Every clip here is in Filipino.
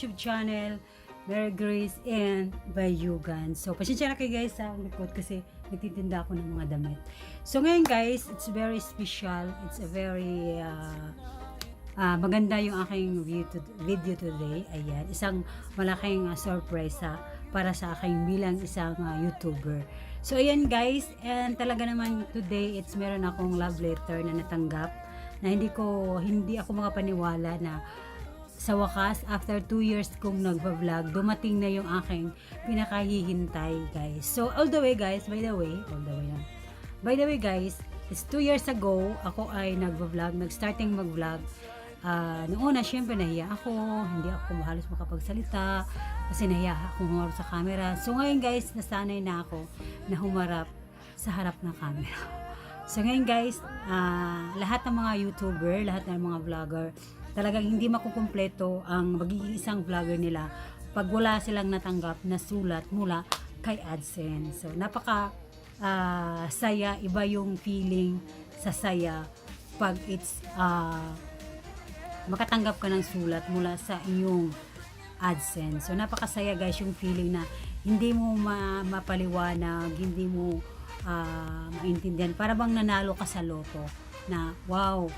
YouTube channel, Mary Grace and Bayugan. So, pasensya na kayo guys sa likod kasi nagtitinda ako ng mga damit. So, ngayon guys, it's very special. It's a very maganda yung aking video today. Ayan, isang malaking surprise para sa aking bilang isang YouTuber. So, ayan guys, and talaga naman today, meron akong love letter na natanggap na hindi ako makapaniwala na sa wakas, after 2 years kong nagpa-vlog, dumating na yung aking pinakahihintay, guys. So, by the way guys, it's 2 years ago, ako ay nag-starting mag-vlog. Noong una, syempre, nahiya ako, hindi ako halos makapagsalita, kasi nahiya ako humarap sa camera. So, ngayon guys, nasanay na ako na humarap sa harap ng camera. So, ngayon guys, lahat ng mga YouTuber, lahat ng mga vlogger, talagang hindi makukumpleto ang magiging isang vlogger nila pag wala silang natanggap na sulat mula kay AdSense. So, napaka saya, iba yung feeling sa saya pag makatanggap ka ng sulat mula sa iyong AdSense. So, napakasaya guys yung feeling na hindi mo mapaliwanag, hindi mo maintindihan. Para bang nanalo ka sa loto na wow,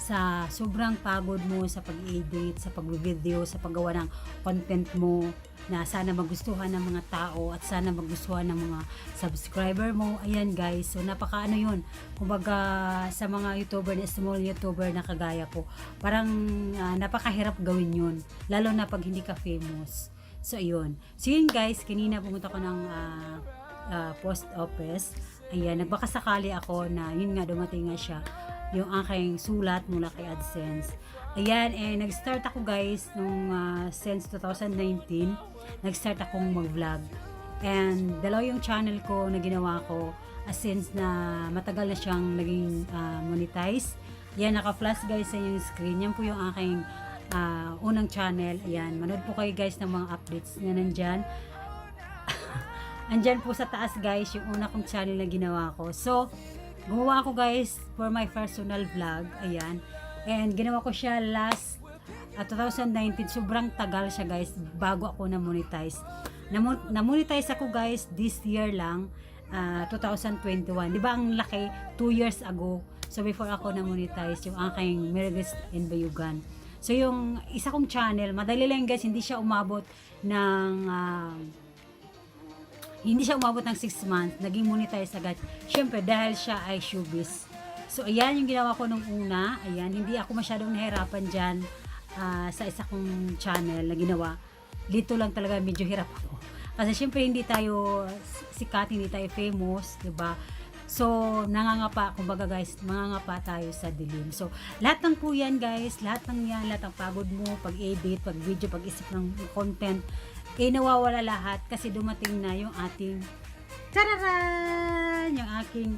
sa sobrang pagod mo sa pag-edit, sa pag-video, sa paggawa ng content mo na sana magustuhan ng mga tao at sana magustuhan ng mga subscriber mo. Ayan guys, so napaka yun, kumbaga sa mga YouTuber na small YouTuber na kagaya ko, parang napakahirap gawin yun, lalo na pag hindi ka famous. So ayun, so yun guys, kanina pumunta ko ng post office. Ayan, nagbakasakali ako na yun nga, dumating nga siya yung aking sulat mula kay AdSense. Ayan, nag-start ako guys nung since 2019, nag-start akong mag-vlog. And dalawa yung channel ko na ginawa ko since na matagal na siyang naging monetize. Ayan, naka-flash guys sa yung screen. Yan po yung aking unang channel. Ayan, manood po kayo guys ng mga updates na nandyan. Andyan po sa taas guys yung una kong channel na ginawa ko. So, gumawa ako guys for my personal vlog. Ayan. And ginawa ko siya last 2019. Sobrang tagal siya guys bago ako na-monetize. Na-monetize ako guys this year lang, 2021. Diba ang laki? 2 years ago. So before ako na-monetize yung aking Mary Grace and Bayugan. So yung isa kong channel, madali lang guys, hindi siya umabot ng 6 months, naging monetize agad. Syempre, dahil siya ay showbiz. So, ayan yung ginawa ko nung una. Ayan, hindi ako masyadong nahirapan dyan sa isa kong channel na ginawa. Dito lang talaga medyo hirap ako. Kasi syempre, hindi tayo sikat, hindi tayo famous, diba? So, nangangapa, kumbaga guys, mangangapa tayo sa dilim. So, lahat ng po yan guys, lahat ng pagod mo, pag-edit, pag-video, pag-isip ng content, nawawala lahat kasi dumating na yung ating tararan! Yung aking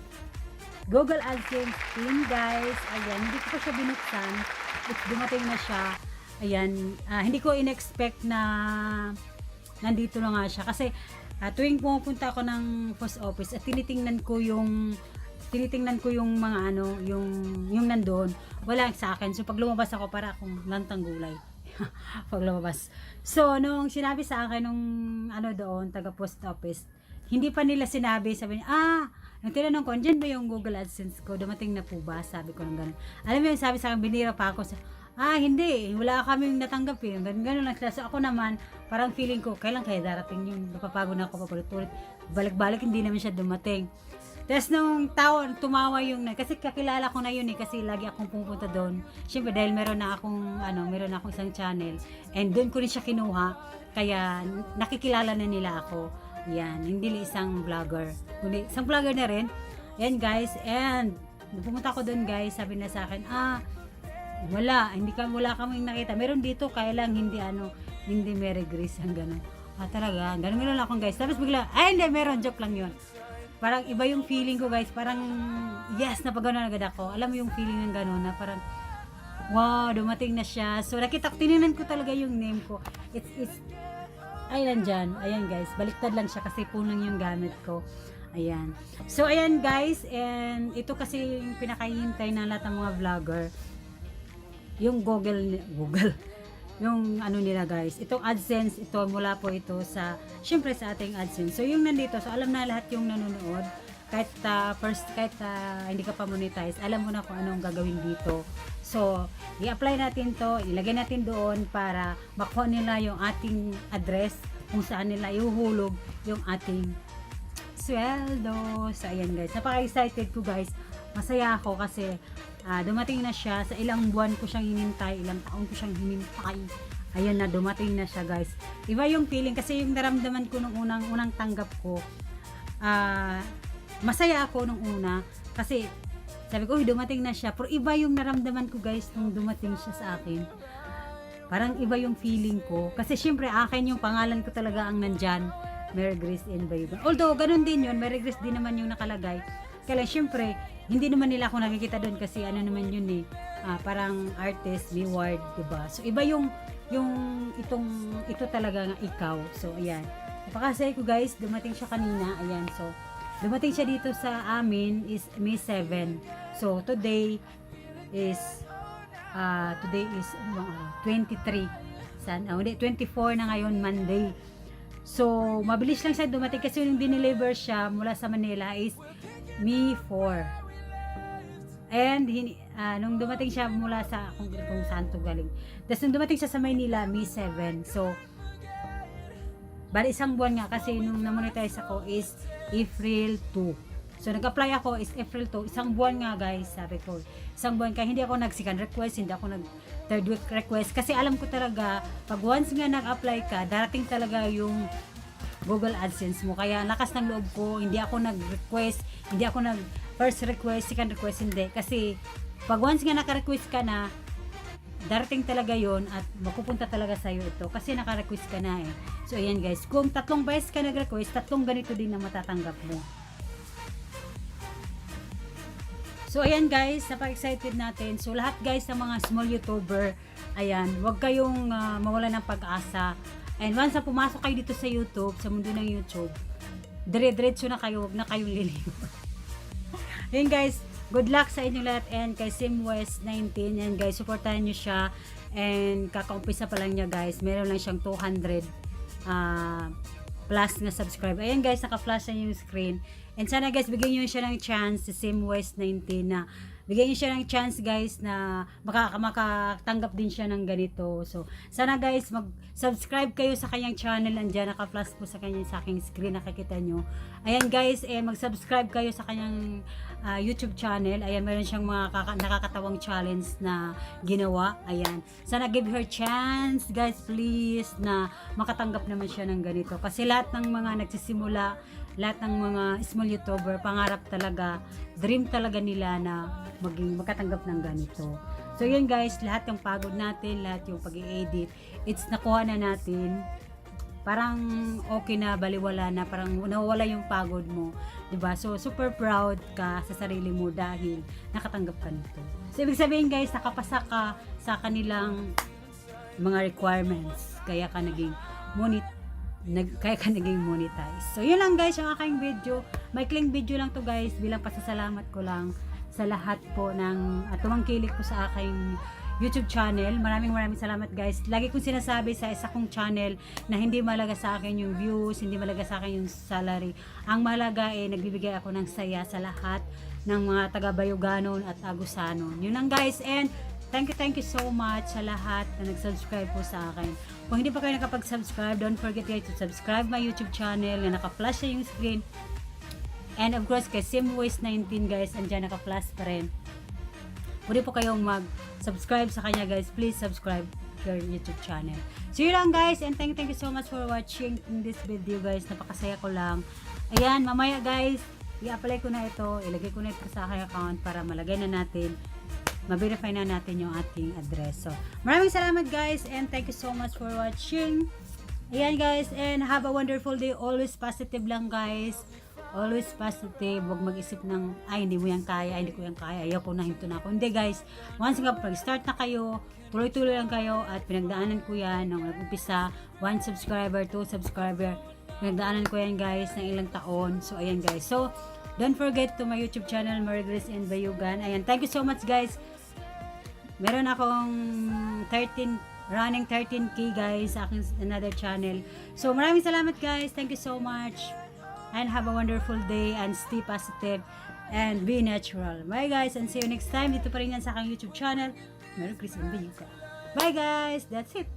Google AdSense pin guys. Ayan, hindi ko pa siya binuksan. Dumating na siya. Ayan, hindi ko in-expect na nandito na nga siya kasi tuwing pumupunta ako ng post office at tinitingnan ko yung mga yung nandoon, wala sa akin. So pag lumabas ako, para akong lantang gulay. Pag lumabas. So, nung sinabi sa akin nung doon, taga post office, hindi pa nila sinabi, sabi niya, nung tinanong ko, andyan ba yung Google AdSense ko? Dumating na po ba? Sabi ko ng gano'n. Alam mo yun, sabi sa akin, binira pa ako. Hindi, wala kaming natanggap eh. Gano'n lang sila. So, ako naman, parang feeling ko, kailan kaya darating yung napapagod na ako papalit-ulit. Balik-balik, hindi naman siya dumating. Tapos nung tumawa kasi kakilala ko na yun kasi lagi akong pupunta doon. Siyempre dahil meron na akong isang channel and doon ko rin siya kinuha, kaya nakikilala na nila ako. Yan, hindi lang isang vlogger. Kundi isang vlogger na rin. Yan guys, and pumunta ako doon guys, sabi na sa akin, wala kaming nakita. Meron dito, kaya lang hindi Mary Grace ang gano'n. Talaga, gano'n lang akong guys. Tapos bigla, hindi, meron, joke lang yun. Parang iba yung feeling ko guys, parang yes, napagano'n agad ako. Alam mo yung feeling ng gano'n na parang wow, dumating na siya. So tinignan ko talaga yung name ko. Nandyan. Ayan guys, baliktad lang siya kasi punong yung gamit ko. Ayan. So ayan guys, and ito kasi yung pinakahihintay ng lahat ng mga vlogger. Yung Google yung ano nila guys. Itong AdSense, ito mula po ito sa, syempre sa ating AdSense. So yung nandito, so alam na lahat yung nanonood, kahit hindi ka pa monetize, alam mo na kung anong gagawin dito. So, i-apply natin to, ilagay natin doon para makuha nila yung ating address kung saan nila ihuhulog yung ating sweldo. So, ayan guys, napaka-excited ko guys. Masaya ako kasi dumating na siya. Sa ilang buwan ko siyang hinintay, ilang taon ko siyang hinintay. Ayan na, dumating na siya guys. Iba yung feeling kasi yung naramdaman ko nung unang tanggap ko. Masaya ako nung una kasi sabi ko, dumating na siya. Pero iba yung naramdaman ko guys nung dumating siya sa akin. Parang iba yung feeling ko. Kasi syempre akin yung pangalan ko talaga ang nandyan. Mary Grace and Bayugan. Although, ganun din yun. Mary Grace din naman yung nakalagay. Kaya syempre, hindi naman nila ako nakikita doon kasi ano naman yun eh. Parang artist, reward, diba? So, iba yung ito talaga nga ikaw. So, ayan. Napakasaya ko guys. Dumating siya kanina. Ayan. So, dumating siya dito sa amin is May 7. So, today is 23. Hindi, 24 na ngayon, Monday. So, mabilis lang siya dumating kasi yung dineliver siya mula sa Manila is May 4. And nung dumating siya mula sa kung saan to galing. Tapos nung dumating siya sa Manila, May 7. So, bali isang buwan nga kasi nung na-monetize ako is April 2. So, nag-apply ako is April 2. Isang buwan nga guys, sabi ko. Isang buwan kaya hindi ako nag-second request, hindi ako nag-third week request. Kasi alam ko talaga, pag once nga nag-apply ka, darating talaga yung Google AdSense mo. Kaya lakas ng loob ko, hindi ako nag-request, hindi ako nag-first request, second request, hindi. Kasi pag once nga naka-request ka na, darating talaga yon at mapupunta talaga sa'yo ito. Kasi naka-request ka na eh. So, ayan guys. Kung 3 beses ka nag-request, 3 ganito din na matatanggap mo. So, ayan guys, napaka-excited natin. So, lahat guys ng mga small YouTuber, ayan, huwag kayong mawala ng pag-asa. And once na pumasok kayo dito sa YouTube, sa mundo ng YouTube, dire-diretso na kayo, huwag na kayong liliwan. Ayan guys, good luck sa inyo lahat and kay SimWest19. And guys, supportahan nyo siya. And kakaumpisa pa lang niya guys, meron lang siyang 200 plus na subscribe. Ayan guys, naka-flash na yung screen. And sana guys, bigyan nyo siya ng chance sa SimWest19 na bigyan nyo siya ng chance guys na makatanggap din siya ng ganito. So, sana guys, mag-subscribe kayo sa kanyang channel. Andiyan, naka-flash po sa aking screen, nakikita nyo. Ayan guys, mag-subscribe kayo sa kanyang YouTube channel. Ayan, meron siyang mga nakakatawang challenge na ginawa. Ayan, sana give her chance guys, please, na makatanggap naman siya ng ganito. Kasi lahat ng mga nagsisimula, lahat ng mga small YouTuber, pangarap talaga, dream talaga nila na magkatanggap ng ganito. So yun guys, lahat yung pagod natin, lahat yung pag-i-edit, it's nakuha na natin. Parang okay na, baliwala na, parang nawala yung pagod mo, diba? So super proud ka sa sarili mo dahil nakatanggap ka nito. So ibig sabihin guys, nakapasa ka sa kanilang mga requirements, kaya ka naging monetize. So yun lang guys yung aking video. Maikling video lang to guys, bilang pasasalamat ko lang sa lahat po ng tumangkilik po sa aking YouTube channel. Maraming salamat guys. Lagi kong sinasabi sa isa kong channel na hindi malaga sa akin yung views, hindi malaga sa akin yung salary. Ang mahalaga nagbibigay ako ng saya sa lahat ng mga taga-Bayuganon at Agusanon. Yun lang guys, and thank you so much sa lahat na nag-subscribe po sa akin. Kung hindi pa kayo nakapag-subscribe, don't forget guys to subscribe my YouTube channel na naka-flash na yung screen. And of course, kay SimWest19 guys, andyan naka-flash pa rin. Pwede po kayong mag-subscribe sa kanya guys. Please subscribe your YouTube channel. So yun lang guys, and thank you so much for watching in this video guys. Napakasaya ko lang. Ayan, mamaya guys, i-apply ko na ito. Ilagay ko na ito sa aking account para malagay na natin, ma-verify na natin yung ating address. So, maraming salamat guys, and thank you so much for watching. Ayan guys, and have a wonderful day. Always positive lang guys. Always positive. Huwag mag-isip ng, ay hindi mo yan kaya, hindi ko yan kaya, ayaw ko na, hinto na ako. Hindi guys, once nga pag-start na kayo, tuloy-tuloy lang kayo, at pinagdaanan ko yan nung nag-umpisa, 1 subscriber, 2 subscriber, pinagdaanan ko yan guys ng ilang taon. So ayan guys, so don't forget to my YouTube channel, Mary Grace and Bayugan. Ayan, thank you so much guys. Meron akong 13 running 13k guys sa aking another channel. So maraming salamat guys. Thank you so much. And have a wonderful day and stay positive and be natural. Bye guys and see you next time. Dito pa rin yan sa aking YouTube channel. Merry Christmas and Biyuka. Bye guys. That's it.